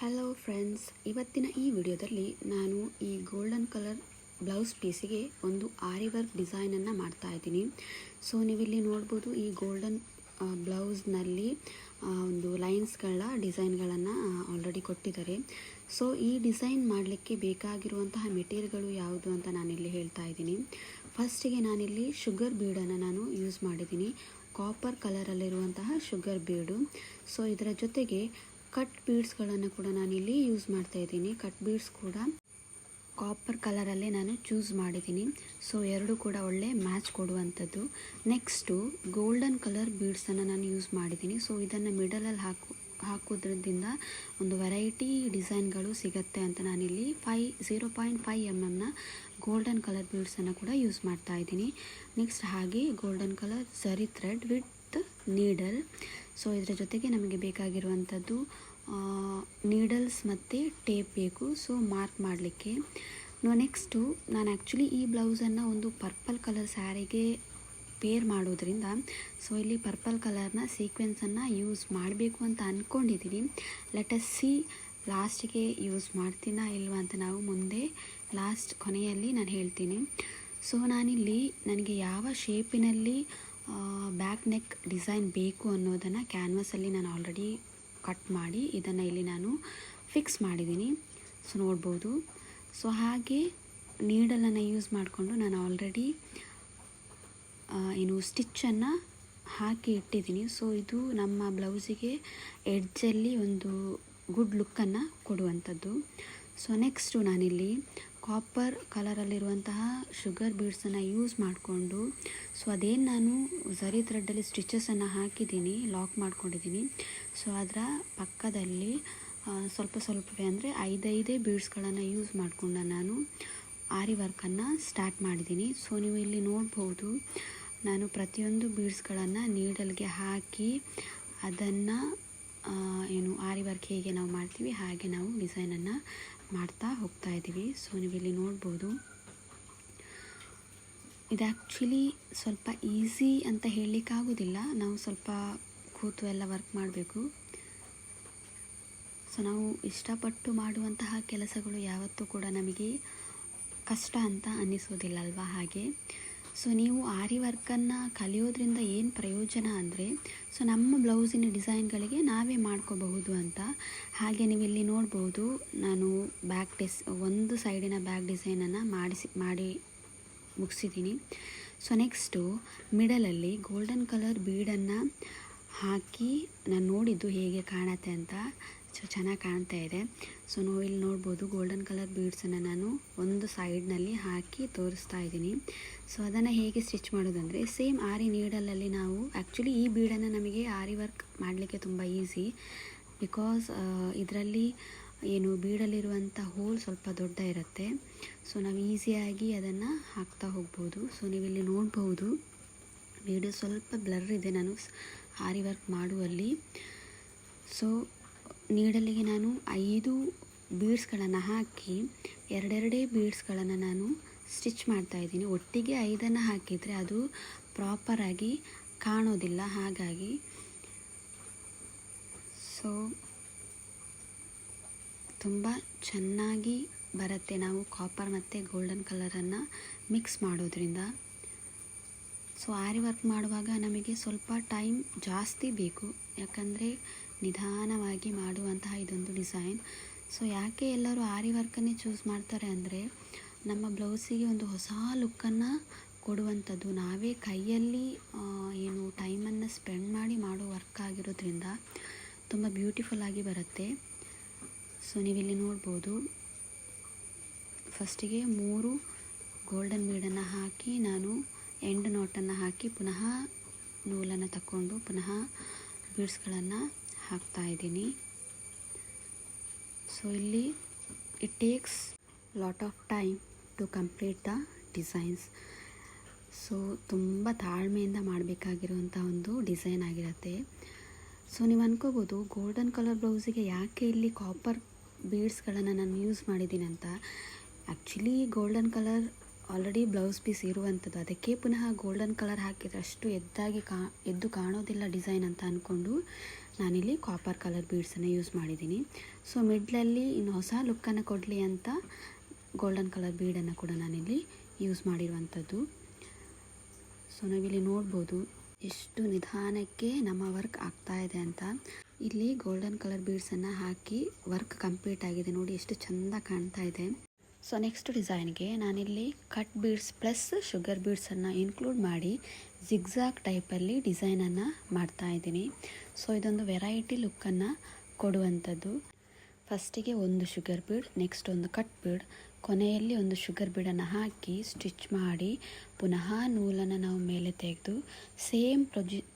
Hello friends, ಇವತ್ತಿನ ಈ ವಿಡಿಯೋದಲ್ಲಿ ನಾನು ಈ ಗೋಲ್ಡನ್ ಕಲರ್ ಬ್ಲೌಸ್ ಪೀಸಿಗೆ ಒಂದು ಆರಿ ವರ್ಕ್ ಡಿಸೈನನ್ನು ಮಾಡ್ತಾ ಇದ್ದೀನಿ. ಸೊ ನೀವಿಲ್ಲಿ ನೋಡ್ಬೋದು, ಈ ಗೋಲ್ಡನ್ ಬ್ಲೌಸ್ನಲ್ಲಿ ಒಂದು ಲೈನ್ಸ್ಗಳ ಡಿಸೈನ್ಗಳನ್ನು ಆಲ್ರೆಡಿ ಕೊಟ್ಟಿದ್ದಾರೆ. ಸೊ ಈ ಡಿಸೈನ್ ಮಾಡಲಿಕ್ಕೆ ಬೇಕಾಗಿರುವಂತಹ ಮೆಟೀರಿಯಲ್ಗಳು ಯಾವುದು ಅಂತ ನಾನಿಲ್ಲಿ ಹೇಳ್ತಾ ಇದ್ದೀನಿ. ಫಸ್ಟಿಗೆ ನಾನಿಲ್ಲಿ ಶುಗರ್ ಬೀಡನ್ನು ನಾನು ಯೂಸ್ ಮಾಡಿದ್ದೀನಿ, ಕಾಪರ್ ಕಲರಲ್ಲಿರುವಂತಹ ಶುಗರ್ ಬೀಡು. ಸೊ ಇದರ ಜೊತೆಗೆ ಕಟ್ ಬೀಡ್ಸ್ಗಳನ್ನು ಕೂಡ ನಾನಿಲ್ಲಿ ಯೂಸ್ ಮಾಡ್ತಾ ಇದ್ದೀನಿ. ಕಟ್ ಬೀಡ್ಸ್ ಕೂಡ ಕಾಪರ್ ಕಲರಲ್ಲೇ ನಾನು ಚೂಸ್ ಮಾಡಿದ್ದೀನಿ. ಸೊ ಎರಡು ಕೂಡ ಒಳ್ಳೆ ಮ್ಯಾಚ್ ಕೊಡುವಂಥದ್ದು. ನೆಕ್ಸ್ಟು ಗೋಲ್ಡನ್ ಕಲರ್ ಬೀಡ್ಸನ್ನು ನಾನು ಯೂಸ್ ಮಾಡಿದ್ದೀನಿ. ಸೊ ಇದನ್ನು ಮಿಡಲಲ್ಲಿ ಹಾಕೋದ್ರಿಂದ ಒಂದು ವೆರೈಟಿ ಡಿಸೈನ್ಗಳು ಸಿಗುತ್ತೆ ಅಂತ ನಾನಿಲ್ಲಿ 0.5 mm ಗೋಲ್ಡನ್ ಕಲರ್ ಬೀಡ್ಸನ್ನು ಕೂಡ ಯೂಸ್ ಮಾಡ್ತಾ ಇದ್ದೀನಿ. ನೆಕ್ಸ್ಟ್ ಹಾಗೆ golden colour zari thread with needle. So ಇದರ ಜೊತೆಗೆ ನಮಗೆ ಬೇಕಾಗಿರುವಂಥದ್ದು ನೀಡಲ್ಸ್ ಮತ್ತು ಟೇಪ್ ಬೇಕು, ಸೊ ಮಾರ್ಕ್ ಮಾಡಲಿಕ್ಕೆ. ನೆಕ್ಸ್ಟು ನಾನು ಆ್ಯಕ್ಚುಲಿ ಈ ಬ್ಲೌಸನ್ನು ಒಂದು ಪರ್ಪಲ್ ಕಲರ್ ಸ್ಯಾರಿಗೆ ಪೇರ್ ಮಾಡೋದ್ರಿಂದ ಸೊ ಇಲ್ಲಿ ಪರ್ಪಲ್ ಕಲರ್ನ ಸೀಕ್ವೆನ್ಸನ್ನು ಯೂಸ್ ಮಾಡಬೇಕು ಅಂತ ಅಂದ್ಕೊಂಡಿದ್ದೀನಿ. ಲೆಟ್ ಅಸ್ ಸಿ ಲಾಸ್ಟಿಗೆ ಯೂಸ್ ಮಾಡ್ತೀನಾ ಇಲ್ವಾ ಅಂತ ನಾವು ಮುಂದೆ ಕೊನೆಯಲ್ಲಿ ನಾನು ಹೇಳ್ತೀನಿ. ಸೊ ನಾನಿಲ್ಲಿ ನನಗೆ ಯಾವ ಶೇಪಿನಲ್ಲಿ ಬ್ಯಾಕ್ ನೆಕ್ ಡಿಸೈನ್ ಬೇಕು ಅನ್ನೋದನ್ನು ಕ್ಯಾನ್ವಸಲ್ಲಿ ನಾನು ಆಲ್ರೆಡಿ ಕಟ್ ಮಾಡಿ ಇದನ್ನು ಇಲ್ಲಿ ನಾನು ಫಿಕ್ಸ್ ಮಾಡಿದ್ದೀನಿ. ಸೊ ನೋಡ್ಬೋದು. ಸೊ ಹಾಗೆ ನೀಡಲನ್ನು ಯೂಸ್ ಮಾಡಿಕೊಂಡು ನಾನು ಆಲ್ರೆಡಿ ಸ್ಟಿಚ್ಚನ್ನು ಹಾಕಿ ಇಟ್ಟಿದ್ದೀನಿ. ಸೊ ಇದು ನಮ್ಮ ಬ್ಲೌಸಿಗೆ ಎಡ್ಜಲ್ಲಿ ಒಂದು ಗುಡ್ ಲುಕ್ಕನ್ನು ಕೊಡುವಂಥದ್ದು. ಸೊ ನೆಕ್ಸ್ಟು ನಾನಿಲ್ಲಿ ಕಾಪರ್ ಕಲರಲ್ಲಿರುವಂತಹ ಶುಗರ್ ಬೀಡ್ಸನ್ನು ಯೂಸ್ ಮಾಡಿಕೊಂಡು ಸೊ ಅದೇನು ನಾನು ಝರಿ ಥ್ರೆಡ್ಡಲ್ಲಿ ಸ್ಟಿಚಸನ್ನು ಹಾಕಿದ್ದೀನಿ, ಲಾಕ್ ಮಾಡ್ಕೊಂಡಿದ್ದೀನಿ. ಸೊ ಅದರ ಪಕ್ಕದಲ್ಲಿ ಸ್ವಲ್ಪವೇ ಅಂದರೆ 5 ಬೀಡ್ಸ್ಗಳನ್ನು ಯೂಸ್ ಮಾಡಿಕೊಂಡು ನಾನು ಆರಿ ವರ್ಕನ್ನು ಸ್ಟಾರ್ಟ್ ಮಾಡಿದ್ದೀನಿ. ಸೊ ನೀವು ಇಲ್ಲಿ ನೋಡ್ಬೋದು, ನಾನು ಪ್ರತಿಯೊಂದು ಬೀಡ್ಸ್ಗಳನ್ನು ನೀಡಲ್ಗೆ ಹಾಕಿ ಅದನ್ನು ಆರಿ ವರ್ಕ್ ಹೇಗೆ ನಾವು ಮಾಡ್ತೀವಿ ಹಾಗೆ ನಾವು ಡಿಸೈನನ್ನು ಮಾಡ್ತಾ ಹೋಗ್ತಾ ಇದ್ದೀವಿ. ಸೊ ನೀವಿಲ್ಲಿ ನೋಡ್ಬೋದು, ಇದು ಆ್ಯಕ್ಚುಲಿ ಸ್ವಲ್ಪ ಈಸಿ ಅಂತ ಹೇಳಲಿಕ್ಕಾಗೋದಿಲ್ಲ, ನಾವು ಸ್ವಲ್ಪ ಕೂತು ಎಲ್ಲ ವರ್ಕ್ ಮಾಡಬೇಕು. ಸೊ ನಾವು ಇಷ್ಟಪಟ್ಟು ಮಾಡುವಂತಹ ಕೆಲಸಗಳು ಯಾವತ್ತೂ ಕೂಡ ನಮಗೆ ಕಷ್ಟ ಅಂತ ಅನ್ನಿಸೋದಿಲ್ಲ ಅಲ್ವಾ? ಹಾಗೆ ಸೊ ನೀವು ಆರಿ ವರ್ಕನ್ನು ಕಲಿಯೋದ್ರಿಂದ ಏನು ಪ್ರಯೋಜನ ಅಂದರೆ, ಸೊ ನಮ್ಮ ಬ್ಲೌಸಿನ ಡಿಸೈನ್ಗಳಿಗೆ ನಾವೇ ಮಾಡ್ಕೋಬಹುದು ಅಂತ. ಹಾಗೆ ನೀವು ಇಲ್ಲಿ ನೋಡ್ಬೋದು, ನಾನು ಒಂದು ಸೈಡಿನ ಬ್ಯಾಕ್ ಡಿಸೈನನ್ನು ಮಾಡಿ ಮುಗಿಸಿದ್ದೀನಿ. ಸೊ ನೆಕ್ಸ್ಟು ಮಿಡಲಲ್ಲಿ ಗೋಲ್ಡನ್ ಕಲರ್ ಬೀಡನ್ನು ಹಾಕಿ ನಾನು ನೋಡಿದ್ದು ಹೇಗೆ ಕಾಣುತ್ತೆ ಅಂತ. ಸೊ ಚೆನ್ನಾಗಿ ಕಾಣ್ತಾ ಇದೆ. ಸೊ ನಾವು ಇಲ್ಲಿ ನೋಡ್ಬೋದು, ಗೋಲ್ಡನ್ ಕಲರ್ ಬೀಡ್ಸನ್ನು ನಾನು ಒಂದು ಸೈಡ್ನಲ್ಲಿ ಹಾಕಿ ತೋರಿಸ್ತಾ ಇದ್ದೀನಿ. ಸೊ ಅದನ್ನು ಹೇಗೆ ಸ್ಟಿಚ್ ಮಾಡೋದಂದರೆ, ಸೇಮ್ ಆರಿ ನೀಡಲಲ್ಲಿ ನಾವು ಆ್ಯಕ್ಚುಲಿ ಈ ಬೀಡನ್ನು ನಮಗೆ ಆರಿ ವರ್ಕ್ ಮಾಡಲಿಕ್ಕೆ ತುಂಬ ಈಸಿ, ಬಿಕಾಸ್ ಇದರಲ್ಲಿ ಬೀಡಲ್ಲಿರುವಂಥ ಹೋಲ್ ಸ್ವಲ್ಪ ದೊಡ್ಡ ಇರುತ್ತೆ. ಸೊ ನಾವು ಈಸಿಯಾಗಿ ಅದನ್ನು ಹಾಕ್ತಾ ಹೋಗ್ಬೋದು. ಸೊ ನೀವಿಲ್ಲಿ ನೋಡ್ಬೋದು, ವಿಡಿಯೋ ಸ್ವಲ್ಪ ಬ್ಲರ್ ಇದೆ ನಾನು ಆರಿ ವರ್ಕ್ ಮಾಡುವಲ್ಲಿ. ಸೊ ನೀಡಲಿಗೆ ನಾನು 5 ಬೀಡ್ಸ್ಗಳನ್ನು ಹಾಕಿ ಎರಡೆರಡೇ ಬೀಡ್ಸ್ಗಳನ್ನು ನಾನು ಸ್ಟಿಚ್ ಮಾಡ್ತಾಯಿದ್ದೀನಿ. ಒಟ್ಟಿಗೆ 5 ಹಾಕಿದರೆ ಅದು ಪ್ರಾಪರಾಗಿ ಕಾಣೋದಿಲ್ಲ. ಹಾಗಾಗಿ ಸೊ ತುಂಬ ಚೆನ್ನಾಗಿ ಬರುತ್ತೆ ನಾವು ಕಾಪರ್ ಮತ್ತು ಗೋಲ್ಡನ್ ಕಲರನ್ನು ಮಿಕ್ಸ್ ಮಾಡೋದ್ರಿಂದ. ಸೊ ಆರಿ ವರ್ಕ್ ಮಾಡುವಾಗ ನಮಗೆ ಸ್ವಲ್ಪ ಟೈಮ್ ಜಾಸ್ತಿ ಬೇಕು, ಯಾಕಂದರೆ ನಿಧಾನವಾಗಿ ಮಾಡುವಂತಹ ಇದೊಂದು ಡಿಸೈನ್. ಸೊ ಯಾಕೆ ಎಲ್ಲರೂ ಆರಿ ವರ್ಕನ್ನೇ ಚೂಸ್ ಮಾಡ್ತಾರೆ ಅಂದರೆ, ನಮ್ಮ ಬ್ಲೌಸಿಗೆ ಒಂದು ಹೊಸ ಲುಕ್ಕನ್ನು ಕೊಡುವಂಥದ್ದು. ನಾವೇ ಕೈಯಲ್ಲಿ ಟೈಮನ್ನು ಸ್ಪೆಂಡ್ ಮಾಡಿ ಮಾಡೋ ವರ್ಕ್ ಆಗಿರೋದ್ರಿಂದ ತುಂಬ ಬ್ಯೂಟಿಫುಲ್ಲಾಗಿ ಬರುತ್ತೆ. ಸೊ ನೀವಿಲ್ಲಿ ನೋಡ್ಬೋದು, ಫಸ್ಟಿಗೆ 3 ಗೋಲ್ಡನ್ ಬೀಡನ್ನು ಹಾಕಿ ನಾನು ಎಂಡ್ ನಾಟನ್ನು ಹಾಕಿ ಪುನಃ ನೂಲನ್ನು ತಗೊಂಡು ಪುನಃ ಬೀಡ್ಸ್ಗಳನ್ನು ಹಾಕ್ತಾ ಇದ್ದೀನಿ. ಸೊ ಇಲ್ಲಿ it takes lot of time to complete the designs. So ತುಂಬ ತಾಳ್ಮೆಯಿಂದ ಮಾಡಬೇಕಾಗಿರುವಂಥ ಒಂದು ಡಿಸೈನ್ ಆಗಿರುತ್ತೆ. ಸೊ ನೀವು ಅನ್ಕೋಬೋದು, ಗೋಲ್ಡನ್ ಕಲರ್ ಬ್ಲೌಸಿಗೆ ಯಾಕೆ ಇಲ್ಲಿ ಕಾಪರ್ ಬೀಡ್ಸ್ಗಳನ್ನು ನಾನು ಯೂಸ್ ಮಾಡಿದ್ದೀನಿ ಅಂತ. Actually golden colour already blouse piece ಇರುವಂಥದ್ದು, ಅದಕ್ಕೆ ಪುನಃ ಗೋಲ್ಡನ್ ಕಲರ್ ಹಾಕಿದರೆ ಅಷ್ಟು ಎದ್ದು ಕಾಣೋದಿಲ್ಲ ಡಿಸೈನ್ ಅಂತ ಅಂದ್ಕೊಂಡು ನಾನಿಲ್ಲಿ ಕಾಪರ್ ಕಲರ್ ಬೀಡ್ಸನ್ನು ಯೂಸ್ ಮಾಡಿದ್ದೀನಿ. ಸೊ ಮಿಡ್ಲಲ್ಲಿ ಇನ್ನು ಹೊಸ ಲುಕ್ಕನ್ನು ಕೊಡಲಿ ಅಂತ ಗೋಲ್ಡನ್ ಕಲರ್ ಬೀಡನ್ನು ಕೂಡ ನಾನಿಲ್ಲಿ ಯೂಸ್ ಮಾಡಿರುವಂಥದ್ದು. ಸೊ ನಾವಿಲ್ಲಿ ನೋಡ್ಬೋದು ಎಷ್ಟು ನಿಧಾನಕ್ಕೆ ನಮ್ಮ ವರ್ಕ್ ಆಗ್ತಾ ಇದೆ ಅಂತ. ಇಲ್ಲಿ ಗೋಲ್ಡನ್ ಕಲರ್ ಬೀಡ್ಸನ್ನು ಹಾಕಿ ವರ್ಕ್ ಕಂಪ್ಲೀಟ್ ಆಗಿದೆ, ನೋಡಿ ಎಷ್ಟು ಚೆಂದ ಕಾಣ್ತಾ ಇದೆ. ಸೊ ನೆಕ್ಸ್ಟ್ ಡಿಸೈನ್ಗೆ ನಾನಿಲ್ಲಿ ಕಟ್ ಬೀಡ್ಸ್ ಪ್ಲಸ್ ಶುಗರ್ ಬೀಡ್ಸನ್ನು ಇನ್ಕ್ಲೂಡ್ ಮಾಡಿ ಜಿಗ್ಜಾಗ್ ಟೈಪಲ್ಲಿ ಡಿಸೈನನ್ನು ಮಾಡ್ತಾ ಇದ್ದೀನಿ. ಸೊ ಇದೊಂದು ವೆರೈಟಿ ಲುಕ್ಕನ್ನು ಕೊಡುವಂಥದ್ದು. ಫಸ್ಟಿಗೆ ಒಂದು ಶುಗರ್ ಬೀಡ್, ನೆಕ್ಸ್ಟ್ ಒಂದು ಕಟ್ ಬೀಡ್, ಕೊನೆಯಲ್ಲಿ ಒಂದು ಶುಗರ್ ಬೀಡನ್ನು ಹಾಕಿ ಸ್ಟಿಚ್ ಮಾಡಿ ಪುನಃ ನೂಲನ್ನು ನಾವು ಮೇಲೆ ತೆಗೆದು ಸೇಮ್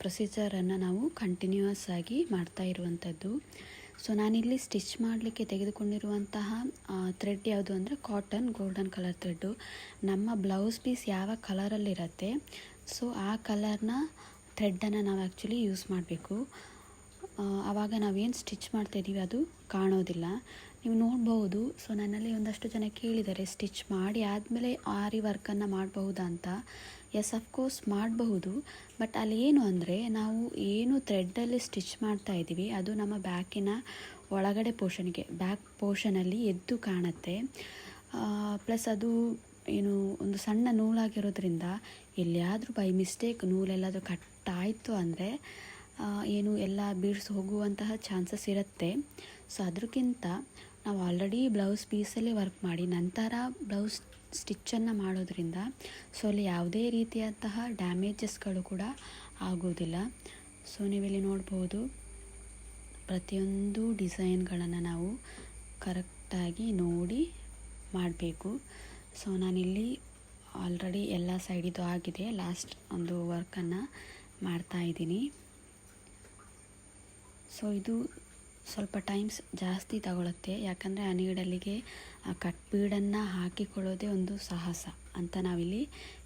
ಪ್ರೊಸೀಜರನ್ನು ನಾವು ಕಂಟಿನ್ಯೂಯಸ್ ಆಗಿ ಮಾಡ್ತಾ ಇರುವಂಥದ್ದು. ಸೊ ನಾನಿಲ್ಲಿ ಸ್ಟಿಚ್ ಮಾಡಲಿಕ್ಕೆ ತೆಗೆದುಕೊಂಡಿರುವಂತಹ ಥ್ರೆಡ್ ಯಾವುದು ಅಂದರೆ ಕಾಟನ್ ಗೋಲ್ಡನ್ ಕಲರ್ ಥ್ರೆಡ್ಡು. ನಮ್ಮ ಬ್ಲೌಸ್ ಪೀಸ್ ಯಾವ ಕಲರಲ್ಲಿರುತ್ತೆ ಸೊ ಆ ಕಲರ್ನ ಥ್ರೆಡ್ಡನ್ನು ನಾವು ಆ್ಯಕ್ಚುಲಿ ಯೂಸ್ ಮಾಡಬೇಕು. ಆವಾಗ ನಾವೇನು ಸ್ಟಿಚ್ ಮಾಡ್ತಾಯಿದ್ದೀವಿ ಅದು ಕಾಣೋದಿಲ್ಲ. ನೀವು ನೋಡ್ಬೋದು. ಸೊ ನನ್ನಲ್ಲಿ ಒಂದಷ್ಟು ಜನ ಕೇಳಿದ್ದಾರೆ ಸ್ಟಿಚ್ ಮಾಡಿ ಆದಮೇಲೆ ಆರಿ ವರ್ಕನ್ನು ಮಾಡಬಹುದಾ ಅಂತ. ಎಸ್ ಅಫ್ಕೋರ್ಸ್ ಮಾಡಬಹುದು, ಬಟ್ ಅಲ್ಲಿ ಏನು ಅಂದರೆ ನಾವು ಏನು ಥ್ರೆಡ್ಡಲ್ಲಿ ಸ್ಟಿಚ್ ಮಾಡ್ತಾ ಇದ್ದೀವಿ ಅದು ನಮ್ಮ ಬ್ಯಾಕಿನ ಒಳಗಡೆ ಬ್ಯಾಕ್ ಪೋರ್ಷನಲ್ಲಿ ಎದ್ದು ಕಾಣುತ್ತೆ. ಪ್ಲಸ್ ಅದು ಏನು ಒಂದು ಸಣ್ಣ ನೂಲಾಗಿರೋದ್ರಿಂದ ಎಲ್ಲಿಯಾದರೂ ಬೈ ಮಿಸ್ಟೇಕ್ ನೂಲೆಲ್ಲಾದರೂ ಕಟ್ ಆಯಿತು ಅಂದರೆ ಏನು ಎಲ್ಲ ಬೀಡ್ಸ್ ಹೋಗುವಂತಹ ಚಾನ್ಸಸ್ ಇರುತ್ತೆ. ಸೊ ಅದಕ್ಕಿಂತ ನಾವು ಆಲ್ರೆಡಿ ಬ್ಲೌಸ್ ಪೀಸಲ್ಲಿ ವರ್ಕ್ ಮಾಡಿ ನಂತರ ಬ್ಲೌಸ್ ಸ್ಟಿಚ್ಚನ್ನು ಮಾಡೋದ್ರಿಂದ ಸೊ ಅಲ್ಲಿ ಯಾವುದೇ ರೀತಿಯಾದಂತಹ ಡ್ಯಾಮೇಜಸ್ಗಳು ಕೂಡ ಆಗೋದಿಲ್ಲ. ಸೊ ನೀವಿಲ್ಲಿ ನೋಡ್ಬೋದು ಪ್ರತಿಯೊಂದು ಡಿಸೈನ್ಗಳನ್ನು ನಾವು ಕರೆಕ್ಟಾಗಿ ನೋಡಿ ಮಾಡಬೇಕು. ಸೊ ನಾನಿಲ್ಲಿ ಆಲ್ರೆಡಿ ಎಲ್ಲ ಸೈಡಿದು ಆಗಿದೆ, ಲಾಸ್ಟ್ ಒಂದು ವರ್ಕನ್ನು ಮಾಡ್ತಾಯಿದ್ದೀನಿ. ಸೊ ಇದು ಸ್ವಲ್ಪ ಟೈಮ್ಸ್ ಜಾಸ್ತಿ ತಗೊಳುತ್ತೆ, ಯಾಕಂದರೆ ಆ ನೀಡಲ್ಲಿಗೆ ಆ ಕಟ್ ಬೀಡನ್ನು ಹಾಕಿಕೊಳ್ಳೋದೇ ಒಂದು ಸಾಹಸ ಅಂತ ನಾವಿಲ್ಲಿ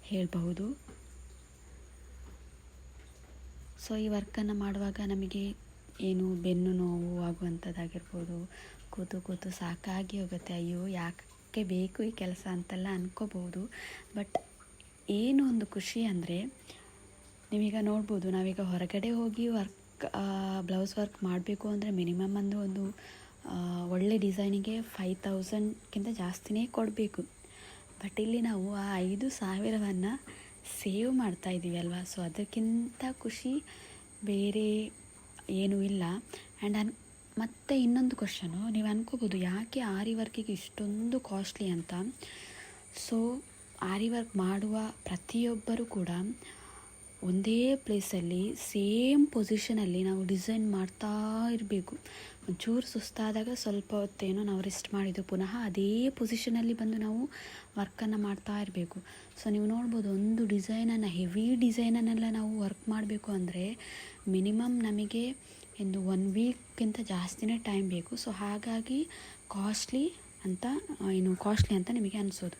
ಹೇಳಬಹುದು. ಸೊ ಈ ವರ್ಕನ್ನು ಮಾಡುವಾಗ ನಮಗೆ ಏನು ಬೆನ್ನು ನೋವು ಆಗುವಂಥದ್ದಾಗಿರ್ಬೋದು, ಕೂತು ಸಾಕಾಗಿ ಹೋಗುತ್ತೆ, ಅಯ್ಯೋ ಯಾಕೆ ಬೇಕು ಈ ಕೆಲಸ ಅಂತೆಲ್ಲ ಅನ್ಕೋಬಹುದು. ಬಟ್ ಏನು ಒಂದು ಖುಷಿ ಅಂದರೆ ನೀವೀಗ ನೋಡ್ಬೋದು, ನಾವೀಗ ಹೊರಗಡೆ ಹೋಗಿ ಬ್ಲೌಸ್ ವರ್ಕ್ ಮಾಡಬೇಕು ಅಂದರೆ ಮಿನಿಮಮ್ ಒಂದು ಒಳ್ಳೆ ಡಿಸೈನಿಗೆ 5000ಕ್ಕಿಂತ ಜಾಸ್ತಿನೇ ಕೊಡಬೇಕು. ಬಟ್ ಇಲ್ಲಿ ನಾವು ಆ 5000ವನ್ನು ಸೇವ್ ಮಾಡ್ತಾ ಇದ್ದೀವಿ ಅಲ್ವಾ. ಸೊ ಅದಕ್ಕಿಂತ ಖುಷಿ ಬೇರೆ ಏನೂ ಇಲ್ಲ. ಆ್ಯಂಡ್ ಮತ್ತು ಇನ್ನೊಂದು ಕ್ವಶನು ನೀವು ಅನ್ಕೋಬೋದು, ಯಾಕೆ ಆರಿ ವರ್ಕಿಗೆ ಇಷ್ಟೊಂದು ಕಾಸ್ಟ್ಲಿ ಅಂತ. ಸೊ ಆರಿ ವರ್ಕ್ ಮಾಡುವ ಪ್ರತಿಯೊಬ್ಬರು ಕೂಡ ಒಂದೇ ಪ್ಲೇಸಲ್ಲಿ ಸೇಮ್ ಪೊಸಿಷನಲ್ಲಿ ನಾವು ಡಿಸೈನ್ ಮಾಡ್ತಾ ಇರಬೇಕು. ಒಂಚೂರು ಸುಸ್ತಾದಾಗ ಸ್ವಲ್ಪ ಹೊತ್ತೇನೋ ನಾವು ರೆಸ್ಟ್ ಮಾಡಿದ್ದು ಪುನಃ ಅದೇ ಪೊಸಿಷನಲ್ಲಿ ಬಂದು ನಾವು ವರ್ಕನ್ನು ಮಾಡ್ತಾ ಇರಬೇಕು. ಸೊ ನೀವು ನೋಡ್ಬೋದು, ಒಂದು ಡಿಸೈನನ್ನು ಹೆವಿ ಡಿಸೈನನ್ನೆಲ್ಲ ನಾವು ವರ್ಕ್ ಮಾಡಬೇಕು ಅಂದರೆ ಮಿನಿಮಮ್ ನಮಗೆ ಒಂದು 1 ವೀಕ್ಗಿಂತ ಜಾಸ್ತಿನೇ ಟೈಮ್ ಬೇಕು. ಸೊ ಹಾಗಾಗಿ ಕಾಸ್ಟ್ಲಿ ಅಂತ ನಿಮಗೆ ಅನಿಸೋದು.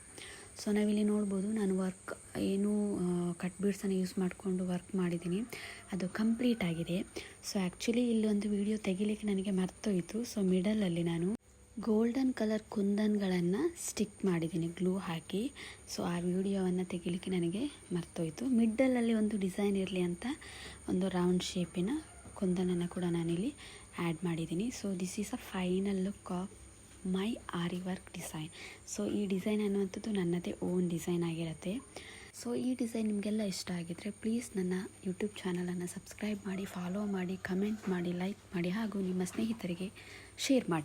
ಸೊ ನಾವಿಲ್ಲಿ ನೋಡ್ಬೋದು, ನಾನು ವರ್ಕ್ ಏನು ಕಟ್ ಬೀಡ್ಸನ್ನು ಯೂಸ್ ಮಾಡಿಕೊಂಡು ವರ್ಕ್ ಮಾಡಿದ್ದೀನಿ, ಅದು ಕಂಪ್ಲೀಟ್ ಆಗಿದೆ. ಸೊ ಆ್ಯಕ್ಚುಲಿ ಇಲ್ಲೊಂದು ವಿಡಿಯೋ ತೆಗಿಲಿಕ್ಕೆ ನನಗೆ ಮರ್ತೋಯಿತು. ಸೊ ಮಿಡಲಲ್ಲಿ ನಾನು ಗೋಲ್ಡನ್ ಕಲರ್ ಕುಂದನ್ಗಳನ್ನು ಸ್ಟಿಕ್ ಮಾಡಿದ್ದೀನಿ ಗ್ಲೂ ಹಾಕಿ. ಸೊ ಆ ವಿಡಿಯೋವನ್ನು ತೆಗಿಲಿಕ್ಕೆ ನನಗೆ ಮರ್ತೋಯಿತು. ಮಿಡ್ಡಲಲ್ಲಿ ಒಂದು ಡಿಸೈನ್ ಇರಲಿ ಅಂತ ಒಂದು ರೌಂಡ್ ಶೇಪಿನ ಕುಂದನನ್ನು ಕೂಡ ನಾನಿಲ್ಲಿ ಆ್ಯಡ್ ಮಾಡಿದ್ದೀನಿ. So this is a final look of my aari work design. So ಈ ಡಿಸೈನ್ ಅನ್ನುವಂಥದ್ದು ನನ್ನದೇ ಓನ್ ಡಿಸೈನ್ ಆಗಿರುತ್ತೆ. ಸೊ ಈ ಡಿಸೈನ್ ನಿಮಗೆಲ್ಲ ಇಷ್ಟ ಆಗಿದ್ದರೆ ಪ್ಲೀಸ್ ನನ್ನ ಯೂಟ್ಯೂಬ್ ಚಾನಲನ್ನು ಸಬ್ಸ್ಕ್ರೈಬ್ ಮಾಡಿ, ಫಾಲೋ ಮಾಡಿ, ಕಮೆಂಟ್ ಮಾಡಿ, ಲೈಕ್ ಮಾಡಿ ಹಾಗೂ ನಿಮ್ಮ ಸ್ನೇಹಿತರಿಗೆ ಶೇರ್ ಮಾಡಿ.